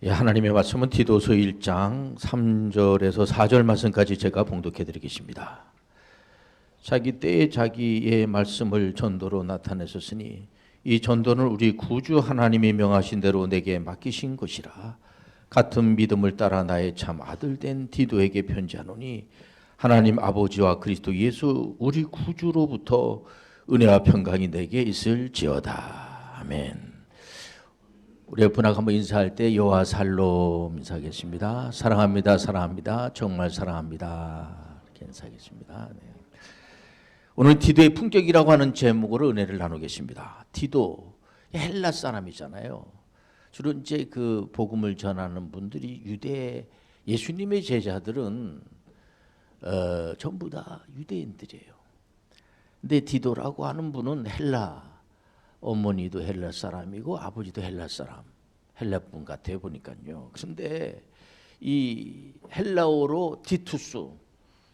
예, 하나님의 말씀은 디도서 1장 3절에서 4절 말씀까지 제가 봉독해 드리겠습니다. 자기 때에 자기의 말씀을 전도로 나타내셨으니 이 전도는 우리 구주 하나님이 명하신 대로 내게 맡기신 것이라. 같은 믿음을 따라 나의 참 아들 된 디도에게 편지하노니 하나님 아버지와 그리스도 예수 우리 구주로부터 은혜와 평강이 내게 있을지어다. 아멘. 우리 분하고 한번 인사할 때 여호와 살롬 인사하겠습니다. 사랑합니다. 사랑합니다. 정말 사랑합니다. 이렇게 인사하겠습니다. 네. 오늘 디도의 품격이라고 하는 제목으로 은혜를 나누겠습니다. 디도 헬라 사람이잖아요. 주로 이제 그 복음을 전하는 분들이 유대 예수님의 제자들은 전부 다 유대인들이에요. 근데 디도라고 하는 분은 헬라, 어머니도 헬라 사람이고 아버지도 헬라 사람, 헬라 분 같아요 보니까요. 그런데 이 헬라어로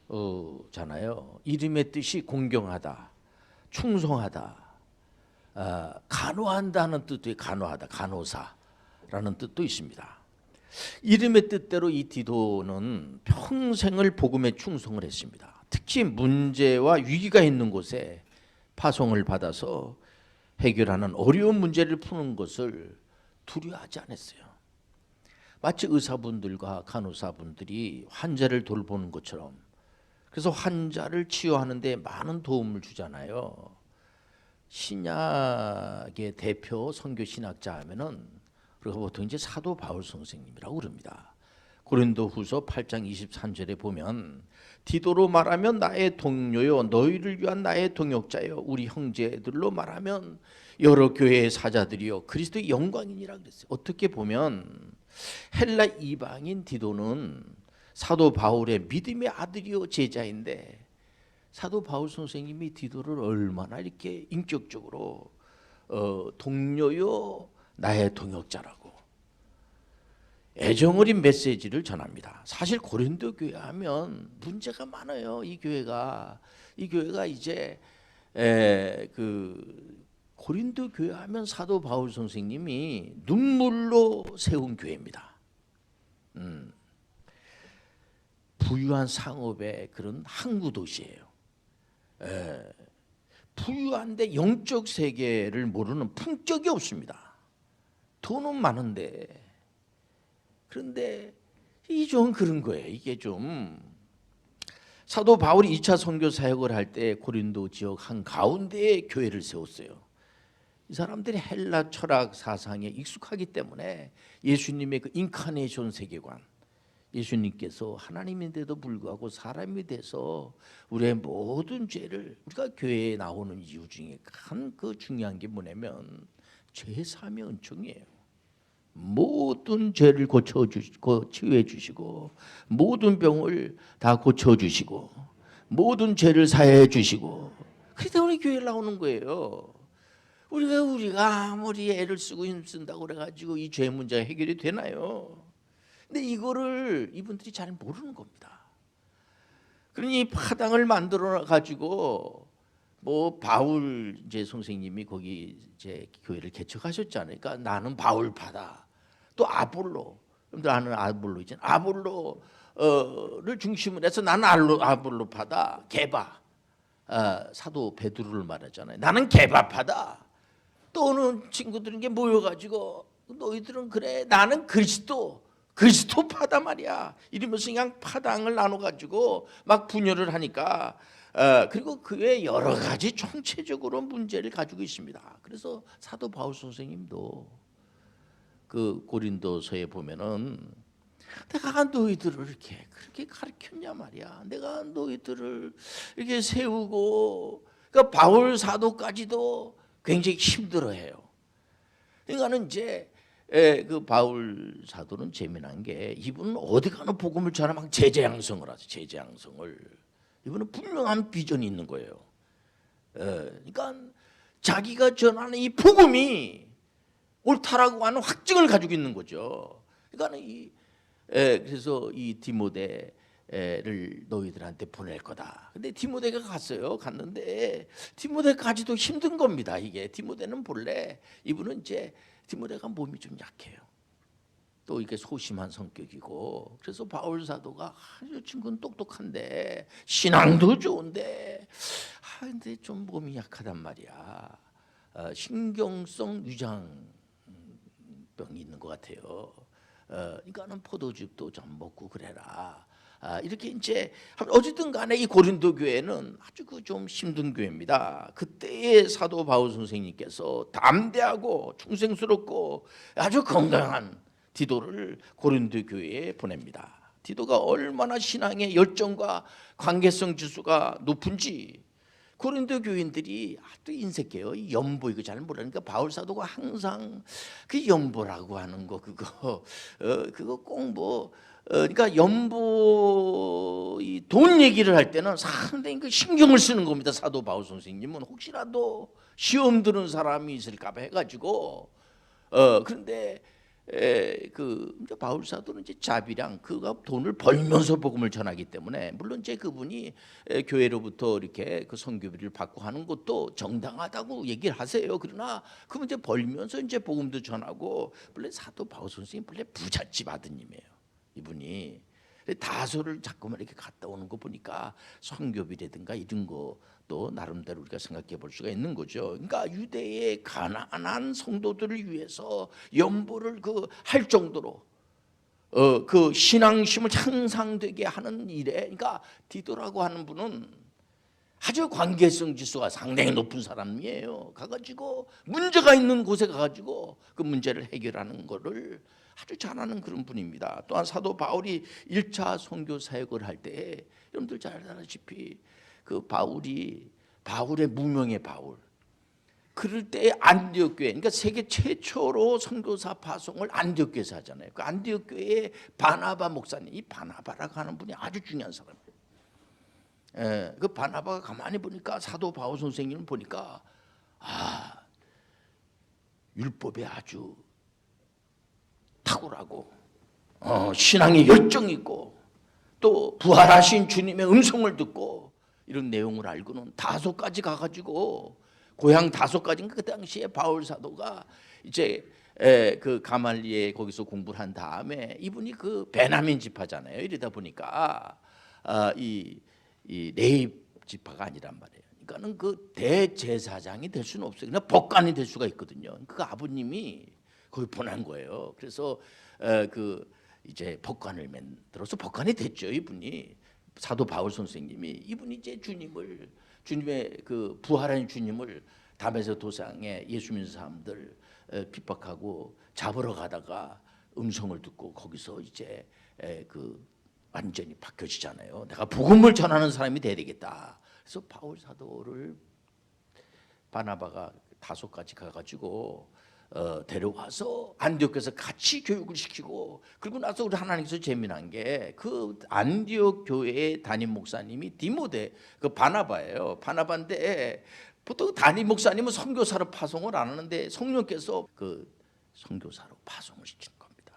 디투스잖아요. 이름의 뜻이 공경하다, 충성하다, 간호한다는 뜻도 간호하다, 간호사라는 뜻도 있습니다. 이름의 뜻대로 이 디도는 평생을 복음에 충성을 했습니다. 특히 문제와 위기가 있는 곳에 파송을 받아서 해결하는 어려운 문제를 푸는 것을 두려워하지 않았어요. 마치 의사분들과 간호사분들이 환자를 돌보는 것처럼. 그래서 환자를 치유하는 데 많은 도움을 주잖아요. 신약의 대표 선교 신학자 하면은 우리가 보통 이제 사도 바울 선생님이라고 그럽니다. 고린도후서 8장 23절에 보면 디도로 말하면 나의 동료요 너희를 위한 나의 동역자요 우리 형제들로 말하면 여러 교회의 사자들이요 그리스도의 영광이니라 그랬어요. 어떻게 보면 헬라 이방인 디도는 사도 바울의 믿음의 아들이요 제자인데 사도 바울 선생님이 디도를 얼마나 이렇게 인격적으로 동료요 나의 동역자라고 애정어린 메시지를 전합니다. 사실 고린도 교회 하면 문제가 많아요. 이 교회가 이제 그 고린도 교회 하면 사도 바울 선생님이 눈물로 세운 교회입니다. 부유한 상업의 그런 항구 도시예요. 부유한데 영적 세계를 모르는 품격이 없습니다. 돈은 많은데. 그런데 이 좀 그런 거예요. 이게 좀 사도 바울이 2차 선교 사역을 할 때 고린도 지역 한 가운데에 교회를 세웠어요. 이 사람들이 헬라 철학 사상에 익숙하기 때문에 예수님의 그 인카네이션 세계관, 예수님께서 하나님인데도 불구하고 사람이 돼서 우리의 모든 죄를 우리가 교회에 나오는 이유 중에 한 그 중요한 게 뭐냐면 죄 사함의 은총이에요. 모든 죄를 고쳐주시고 치유해 주시고 모든 병을 다 고쳐주시고 모든 죄를 사해 주시고 그래서 우리 교회에 나오는 거예요. 우리가 아무리 애를 쓰고 힘쓴다고 그래가지고 이 죄 문제가 해결이 되나요? 근데 이거를 이분들이 잘 모르는 겁니다. 그러니 파당을 만들어 가지고 뭐 바울 이제 선생님이 거기 이제 교회를 개척하셨잖아요. 그러니까 나는 바울파다. 또 아볼로, 나는 아볼로 있잖아. 아볼로를 중심으로 해서 나는 아볼로파다. 게바, 사도 베드로를 말하잖아요. 나는 게바파다. 또 어느 친구들은 게 모여가지고 너희들은 그래, 나는 그리스도파다 말이야. 이러면서 그냥 파당을 나눠가지고 막 분열을 하니까. 그리고 그 외에 여러 가지 총체적으로 문제를 가지고 있습니다. 그래서 사도 바울 선생님도 그 고린도서에 보면은 내가 너희들을 이렇게 그렇게 가르쳤냐 말이야. 내가 너희들을 이렇게 세우고, 그러니까 바울 사도까지도 굉장히 힘들어해요. 그러니까는 이제 그 바울 사도는 재미난 게 이분은 어디 가는 복음을 전하면 제재양성을 하죠. 제재양성을. 이분은 분명한 비전이 있는 거예요. 그러니까 자기가 전하는 이 복음이 옳다라고 하는 확증을 가지고 있는 거죠. 그러니까 그래서 이 디모데를 너희들한테 보낼 거다. 근데 디모데가 갔어요. 갔는데 디모데까지도 힘든 겁니다. 이게 디모데는 본래 이분은 이제 디모데가 몸이 좀 약해요. 또 이게 소심한 성격이고, 그래서 바울 사도가 이 친구는 똑똑한데 신앙도 좋은데 근데 좀 몸이 약하단 말이야. 신경성 위장병이 있는 것 같아요. 그러니까는 포도즙도 좀 먹고 그래라. 이렇게 이제 어쨌든 간에 이 고린도 교회는 아주 그 좀 힘든 교회입니다. 그때의 사도 바울 선생님께서 담대하고 충성스럽고 아주 건강한 디도를 고린도 교회에 보냅니다. 디도가 얼마나 신앙의 열정과 관계성 지수가 높은지 고린도 교인들이 또 인색해요. 연보 이거 잘 모르니까 바울 사도가 항상 그 연보라고 하는 거 그거 꼭 뭐 그러니까 연보 이 돈 얘기를 할 때는 상당히 그 신경을 쓰는 겁니다. 사도 바울 선생님은 혹시라도 시험 드는 사람이 있을까봐 해가지고 그런데 이제 바울 사도는 이제 자비랑 그가 돈을 벌면서 복음을 전하기 때문에 물론 이제 그분이 교회로부터 이렇게 그 선교비를 받고 하는 것도 정당하다고 얘기를 하세요. 그러나 그분 이제 벌면서 이제 복음도 전하고 원래 사도 바울 선생님 원래 부잣집 아드님이에요. 이분이 다소를 자꾸만 이렇게 갔다 오는 거 보니까 선교비라든가 이런 것도 나름대로 우리가 생각해 볼 수가 있는 거죠. 그러니까 유대의 가난한 성도들을 위해서 연보를 할 정도로 그 신앙심을 향상되게 하는 일에, 그러니까 디도라고 하는 분은 아주 관계성 지수가 상당히 높은 사람이에요. 가가지고 문제가 있는 곳에 가가지고 그 문제를 해결하는 거를 아주 잘하는 그런 분입니다. 또한 사도 바울이 1차 선교 사역을 할 때 여러분들 잘 아시다시피 그 바울의 무명의 바울 그럴 때 안디옥 교회, 그러니까 세계 최초로 선교사 파송을 안디옥 교회에서 하잖아요. 그 안디옥 교회의 바나바 목사님, 이 바나바라고 하는 분이 아주 중요한 사람이에요. 그 바나바가 가만히 보니까 사도 바울 선생님을 보니까 율법에 아주 탁월하고 신앙에 열정 있고 또 부활하신 주님의 음성을 듣고 이런 내용을 알고는 다소까지 가가지고 고향 다소까지인가 그 당시에 바울 사도가 이제 그 가말리에 거기서 공부를 한 다음에 이분이 그 베냐민 지파잖아요. 이러다 보니까 이 레위 지파가 아니란 말이에요. 그러니까는 그 대제사장이 될 수는 없어요. 그냥 법관이 될 수가 있거든요. 그 아버님이 거기 보낸 거예요. 그래서 그 이제 법관을 만들어서 법관이 됐죠. 이분이 사도 바울 선생님이 이분이 이제 주님의 그 부활한 주님을 담에서 도상에 예수 믿는 사람들 핍박하고 잡으러 가다가 음성을 듣고 거기서 이제 그 완전히 바뀌어지잖아요. 내가 복음을 전하는 사람이 돼야 되겠다. 그래서 바울 사도를 바나바가 다소까지 가가지고 데려와서 안디옥에서 같이 교육을 시키고, 그리고 나서 우리 하나님께서 재미난 게 그 안디옥 교회의 담임 목사님이 디모데 그 바나바예요. 바나바인데 보통 담임 목사님은 선교사로 파송을 안 하는데 성령께서 그 선교사로 파송을 시키는 겁니다.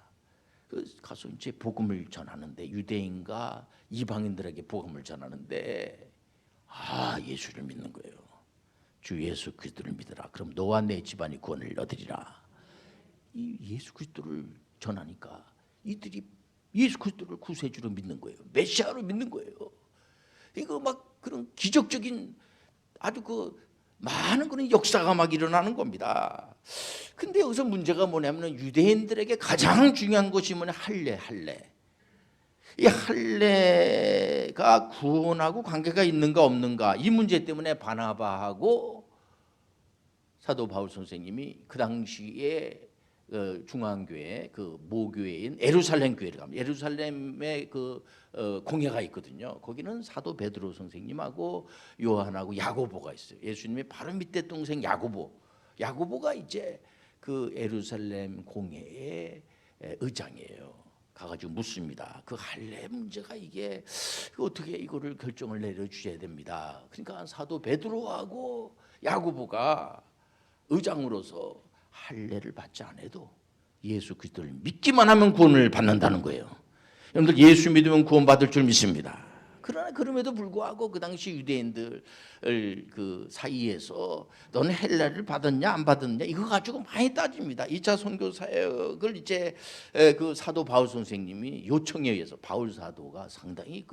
그 가서 이제 복음을 전하는데 유대인과 이방인들에게 복음을 전하는데 예수를 믿는 거예요. 주 예수 그리스도를 믿으라. 그럼 너와 내 집안이 구원을 얻으리라. 이 예수 그리스도를 전하니까 이들이 예수 그리스도를 구세주로 믿는 거예요. 메시아로 믿는 거예요. 이거 막 그런 기적적인 아주 그 많은 그런 역사가 막 일어나는 겁니다. 근데 여기서 문제가 뭐냐면 유대인들에게 가장 중요한 것이 뭐냐, 할례. 이 할례가 구원하고 관계가 있는가 없는가, 이 문제 때문에 바나바하고 사도 바울 선생님이 그 당시에 중앙교회 그 모교회인 예루살렘 교회를 갑니다. 예루살렘에 그 공회가 있거든요. 거기는 사도 베드로 선생님하고 요한하고 야고보가 있어요. 예수님의 바로 밑에 동생 야고보가 이제 그 예루살렘 공회의 의장이에요. 가가지고 묻습니다. 그 할례 문제가 이게 어떻게 이거를 결정을 내려주셔야 됩니다. 그러니까 사도 베드로하고 야고보가 의장으로서 할례를 받지 않아도 예수 그리스도를 믿기만 하면 구원을 받는다는 거예요. 여러분들 예수 믿으면 구원 받을 줄 믿습니다. 그러나 그럼에도 불구하고 그 당시 유대인들 그 사이에서 너는 헬라를 받았냐 안 받았냐 이거 가지고 많이 따집니다. 2차 선교 사역을 이제 그 사도 바울 선생님이 요청에 의해서 바울 사도가 상당히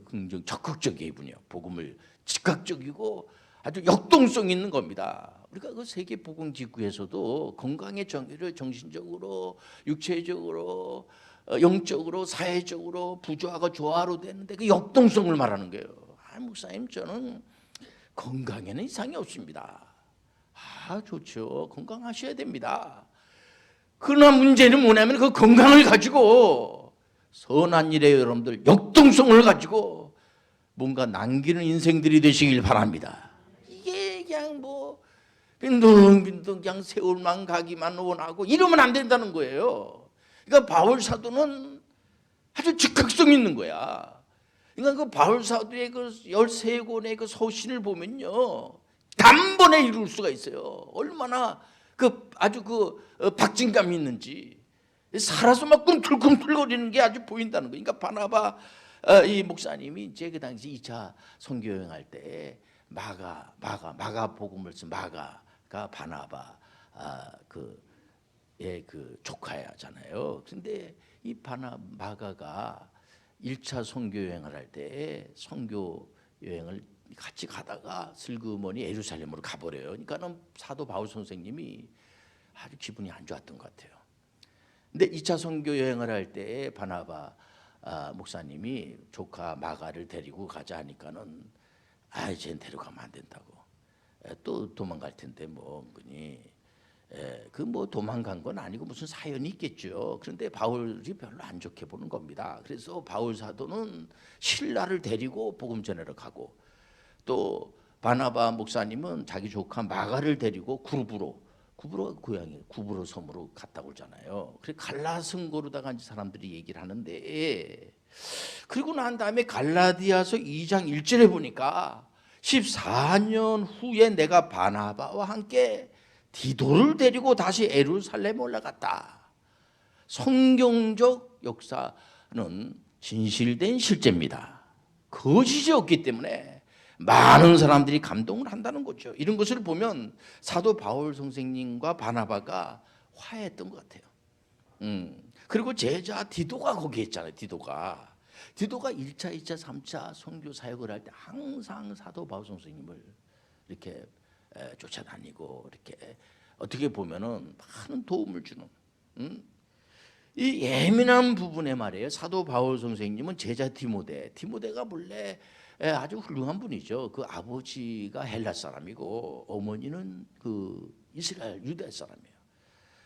긍정 적극적이에요. 복음을 즉각적이고 아주 역동성 있는 겁니다. 우리가 그 세계 복음 기구에서도 건강의 정의를 정신적으로, 육체적으로, 영적으로, 사회적으로 부조화가 조화로 되는데 그 역동성을 말하는 거예요. 목사님 저는 건강에는 이상이 없습니다. 좋죠. 건강하셔야 됩니다. 그러나 문제는 뭐냐면 그 건강을 가지고 선한 일에 여러분들 역동성을 가지고 뭔가 남기는 인생들이 되시길 바랍니다. 이게 그냥 뭐 빈둥빈둥 그냥 세월만 가기만 원하고 이러면 안 된다는 거예요. 그러니까 바울 사도는 아주 즉각성 있는 거야. 그러니까 그 바울 사도의 그 13권의 그 서신을 보면요 단번에 이룰 수가 있어요. 얼마나 아주 박진감이 있는지 살아서 막 꿈틀꿈틀거리는 게 아주 보인다는 거예요. 그러니까 바나바 이 목사님이 이제 그 당시 2차 선교 여행할 때 마가 복음을 쓴 마가가 바나바 그 조카야잖아요. 근데 이 마가가 1차 선교 여행을 할 때 선교 여행을 같이 가다가 슬그머니 예루살렘으로 가버려요. 그러니까는 사도 바울 선생님이 아주 기분이 안 좋았던 것 같아요. 근데 2차 선교 여행을 할 때 바나바 목사님이 조카 마가를 데리고 가자 하니까는 쟤는 데려가면 안 된다고. 또 도망갈 텐데 뭐 은근히 뭐 도망간 건 아니고 무슨 사연이 있겠죠. 그런데 바울이 별로 안 좋게 보는 겁니다. 그래서 바울 사도는 신라를 데리고 복음 전하러 가고 또 바나바 목사님은 자기 조카 마가를 데리고 구브로 고향이 구브로 섬으로 갔다 오잖아요. 그래 갈라승고로다가 사람들이 얘기를 하는데 그리고 난 다음에 갈라디아서 2장 1절에 보니까 14년 후에 내가 바나바와 함께 디도를 데리고 다시 예루살렘에 올라갔다. 성경적 역사는 진실된 실제입니다. 거짓이 없기 때문에 많은 사람들이 감동을 한다는 거죠. 이런 것을 보면 사도 바울 선생님과 바나바가 화해했던 것 같아요. 그리고 제자 디도가 거기 있잖아요. 디도가 1차, 2차, 3차 선교 사역을 할 때 항상 사도 바울 선생님을 이렇게 쫓아다니고 이렇게 어떻게 보면은 많은 도움을 주는 이 예민한 부분에 말이에요. 사도 바울 선생님은 제자 디모데가 본래 아주 훌륭한 분이죠. 그 아버지가 헬라 사람이고 어머니는 그 이스라엘 유대 사람이에요.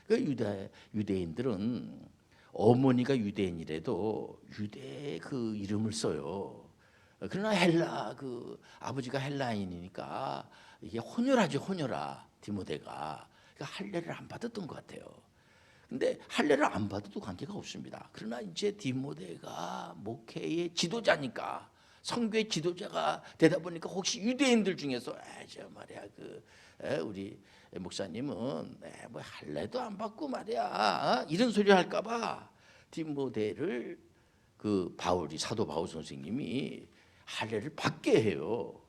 그 유대인들은 어머니가 유대인이라도 유대 그 이름을 써요. 그러나 헬라 그 아버지가 헬라인이니까 이게 혼혈아 디모데가 그러니까 할례를 안 받았던 것 같아요. 근데 할례를 안 받아도 관계가 없습니다. 그러나 이제 디모데가 목회의 지도자니까 선교의 지도자가 되다 보니까 혹시 유대인들 중에서 저 말이야 우리 목사님은 뭐 할례도 안 받고 말이야 이런 소리 할까봐 디모데를 그 사도 바울 선생님이 할례를 받게 해요.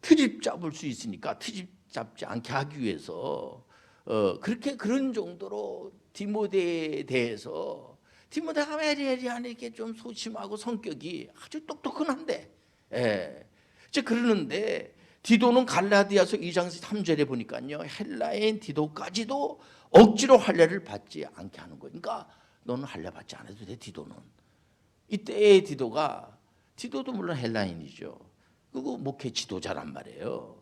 트집 잡을 수 있으니까 트집 잡지 않게 하기 위해서 그런 정도로 디모데에 대해서 디모데가 에리에리한 이렇게 좀 소심하고 성격이 아주 똑똑한데 그러는데 디도는 갈라디아서 2장 3절에 보니까요 헬라인 디도까지도 억지로 할례를 받지 않게 하는 거예요. 그러니까 너는 할례 받지 않아도 돼. 디도는 이때의 디도도 물론 헬라인이죠. 그리고 목회 지도자란 말이에요.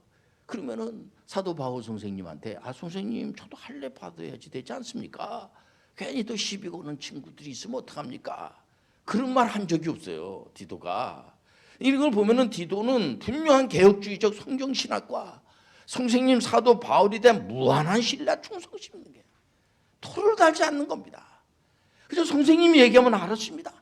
그러면은 사도 바울 선생님한테 선생님 저도 할례 받아야지 되지 않습니까? 괜히 또 시비 거는 친구들이 있으면 어떡합니까? 그런 말 한 적이 없어요. 디도가. 이걸 보면은 디도는 분명한 개혁주의적 성경신학과 선생님 사도 바울에 대한 무한한 신뢰 충성심 있는 게 토를 달지 않는 겁니다. 그래서 선생님이 얘기하면 알았습니다.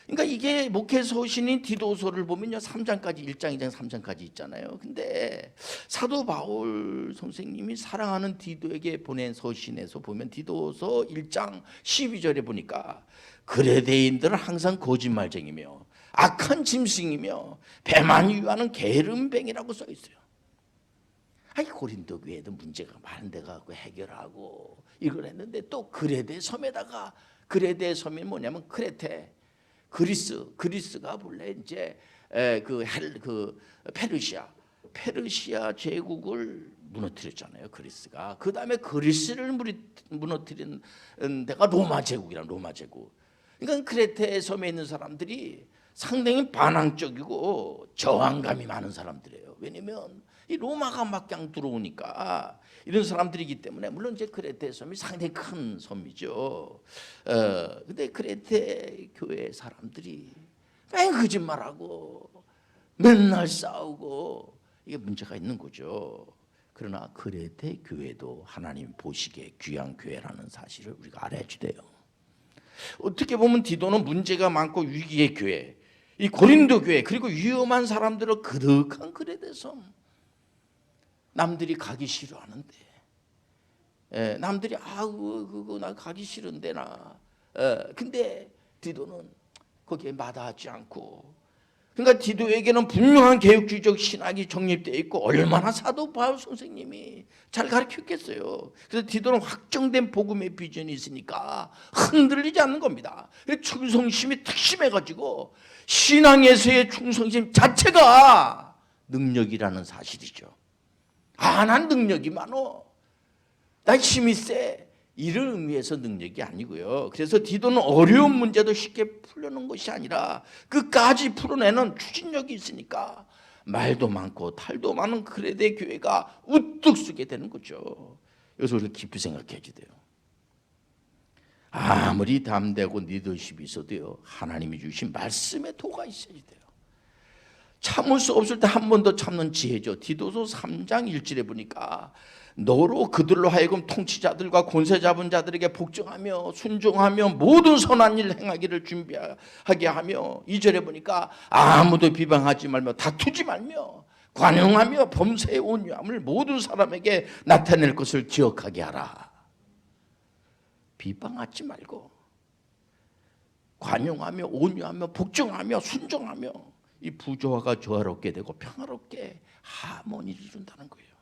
그러니까 이게 목회 서신인 디도서를 보면요 3장까지 1장, 2장, 3장까지 있잖아요. 근데 사도 바울 선생님이 사랑하는 디도에게 보낸 서신에서 보면 디도서 1장 12절에 보니까 그레데인들은 항상 거짓말쟁이며 악한 짐승이며 배만 유하는 게으름뱅이라고 써 있어요. 아니 고린도 교회도 문제가 많은데 갖고 해결하고 이걸 했는데 또 그레데 섬에다가 그레데 섬이 뭐냐면 크레테 그리스가 본래 이제 그 페르시아 제국을 무너뜨렸잖아요. 그리스가 그 다음에 그리스를 무너뜨린 데가 로마 제국이란 로마 제국. 그러니까 크레테 섬에 있는 사람들이 상당히 반항적이고 저항감이 많은 사람들이에요. 왜냐면 이 로마가 막강 들어오니까 이런 사람들이기 때문에 물론 이제 크레테 섬이 상당히 큰 섬이죠. 근데 크레테 교회 사람들이 맨 거짓말하고 맨날 싸우고 이게 문제가 있는 거죠. 그러나 크레테 교회도 하나님 보시기에 귀한 교회라는 사실을 우리가 알아야 돼요. 어떻게 보면 디도는 문제가 많고 위기의 교회, 이 고린도 교회 그리고 위험한 사람들을 그득한 크레테 섬. 남들이 가기 싫어하는데, 남들이 그거 나 가기 싫은데 나. 근데 디도는 거기에 마다하지 않고, 그러니까 디도에게는 분명한 개혁주의적 신학이 정립되어 있고 얼마나 사도 바울 선생님이 잘 가르쳤겠어요. 그래서 디도는 확정된 복음의 비전이 있으니까 흔들리지 않는 겁니다. 충성심이 특심해가지고 신앙에서의 충성심 자체가 능력이라는 사실이죠. 난 능력이 많어. 난 힘이 세. 이런 의미에서 능력이 아니고요. 그래서 디도는 어려운 문제도 쉽게 풀려는 것이 아니라 끝까지 풀어내는 추진력이 있으니까 말도 많고 탈도 많은 그레데 교회가 우뚝 서게 되는 거죠. 여기서 우리가 깊이 생각해야 돼요. 아무리 담대하고 리더십이 있어도요, 하나님이 주신 말씀의 도가 있어야 돼요. 참을 수 없을 때 한 번 더 참는 지혜죠. 디도서 3장 1절에 보니까 너로 그들로 하여금 통치자들과 권세 잡은 자들에게 복종하며 순종하며 모든 선한 일 행하기를 준비하게 하며 2절에 보니까 아무도 비방하지 말며 다투지 말며 관용하며 범사의 온유함을 모든 사람에게 나타낼 것을 기억하게 하라. 비방하지 말고 관용하며 온유하며 복종하며 순종하며 이 부조화가 조화롭게 되고 평화롭게 하모니를 이룬다는 거예요.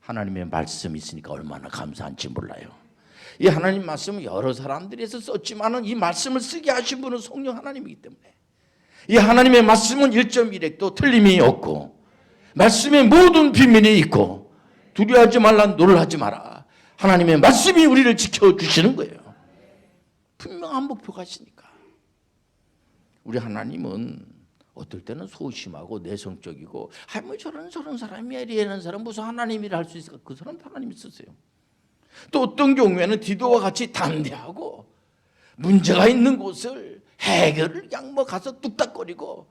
하나님의 말씀이 있으니까 얼마나 감사한지 몰라요. 이 하나님 말씀은 여러 사람들이 해서 썼지만은 이 말씀을 쓰게 하신 분은 성령 하나님이기 때문에 이 하나님의 말씀은 1.1획도 틀림이 없고 말씀에 모든 비밀이 있고 두려워하지 말라 놀라지 마라. 하나님의 말씀이 우리를 지켜주시는 거예요. 분명한 목표가 있으니까. 우리 하나님은 어떨 때는 소심하고 내성적이고 뭐 저런 사람이야 이런 사람 무슨 하나님이라 할 수 있을까? 그 사람도 하나님이 쓰세요. 또 어떤 경우에는 디도와 같이 담대하고 문제가 있는 곳을 해결을 그냥 뭐 가서 뚝딱거리고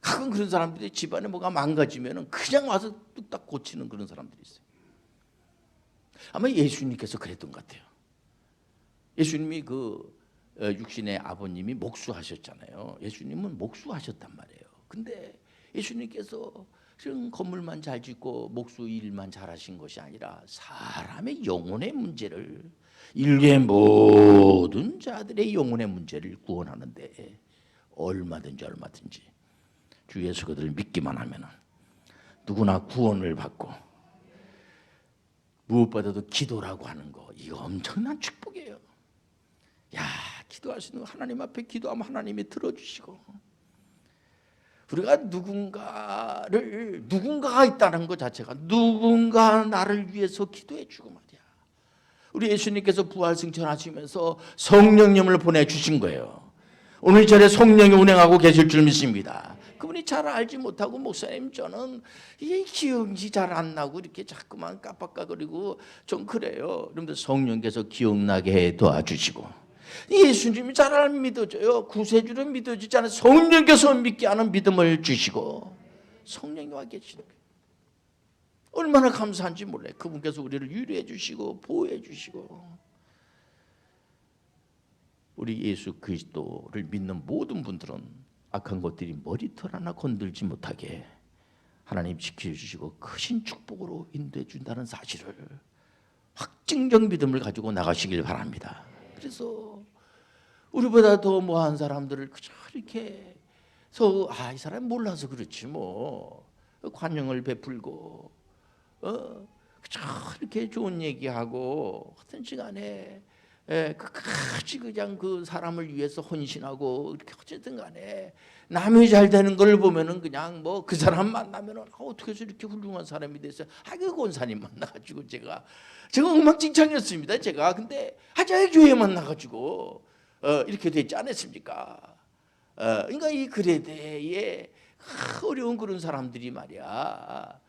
가끔 그런 사람들이 집안에 뭐가 망가지면 그냥 와서 뚝딱 고치는 그런 사람들이 있어요. 아마 예수님께서 그랬던 것 같아요. 예수님이 육신의 아버님이 목수하셨잖아요. 예수님은 목수하셨단 말이에요. 근데 예수님께서 그냥 건물만 잘 짓고 목수 일만 잘하신 것이 아니라 사람의 영혼의 문제를 인류의 모든 자들의 영혼의 문제를 구원하는데 얼마든지 주 예수 그들을 믿기만 하면 누구나 구원을 받고 무엇보다도 기도라고 하는 거 이거 엄청난 축복이에요. 야, 기도하시는 하나님 앞에 기도하면 하나님이 들어주시고 우리가 누군가가 있다는 것 자체가 누군가 나를 위해서 기도해주고 말이야. 우리 예수님께서 부활승천하시면서 성령님을 보내주신 거예요. 오늘 절에 성령이 운행하고 계실 줄 믿습니다. 그분이 잘 알지 못하고 목사님 저는 이게 기억이 잘 안 나고 이렇게 자꾸만 깜빡거리고 좀 그래요. 그런데 성령께서 기억나게 도와주시고 예수님이 잘 믿어져요. 구세주는 믿어지지 않아요. 성령께서 믿게 하는 믿음을 주시고 성령이 와 계시는 거예요. 얼마나 감사한지 몰라요. 그분께서 우리를 위로해 주시고 보호해 주시고 우리 예수 그리스도를 믿는 모든 분들은 악한 것들이 머리털 하나 건들지 못하게 하나님 지켜주시고 크신 축복으로 인도해 준다는 사실을 확증적 믿음을 가지고 나가시길 바랍니다. 그래서 우리보다 더 뭐한 사람들을 그저 이렇게 이 사람 몰라서 그렇지 뭐 관용을 베풀고 그저 이렇게 좋은 얘기하고 어떤 시간에 끝까지 그냥 그 사람을 위해서 헌신하고 이렇게 어쨌든 간에 남이 잘 되는 걸 보면은 그냥 뭐 그 사람 만나면은 어떻게 해서 이렇게 훌륭한 사람이 됐어요. 그 권사님 만나가지고 제가 엉망진창이었습니다. 제가 근데 하자의 교회 만나가지고 이렇게 됐지 않았습니까? 그러니까 이 그레데에 어려운 그런 사람들이 말이야.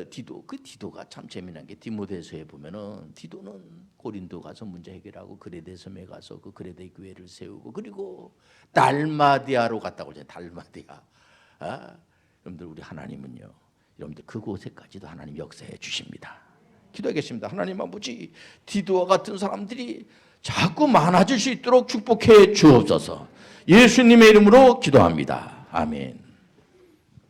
디도가 참 재미난 게 디모데서에 보면은 디도는 고린도 가서 문제 해결하고 그레데 섬에 가서 그 그레데 교회를 세우고 그리고 달마디아로 갔다고 하잖아요. 달마디아. 여러분들 우리 하나님은요. 여러분들 그곳에까지도 하나님 역사해 주십니다. 기도하겠습니다. 하나님 아버지 디도와 같은 사람들이 자꾸 많아질 수 있도록 축복해 주옵소서. 예수님의 이름으로 기도합니다. 아멘.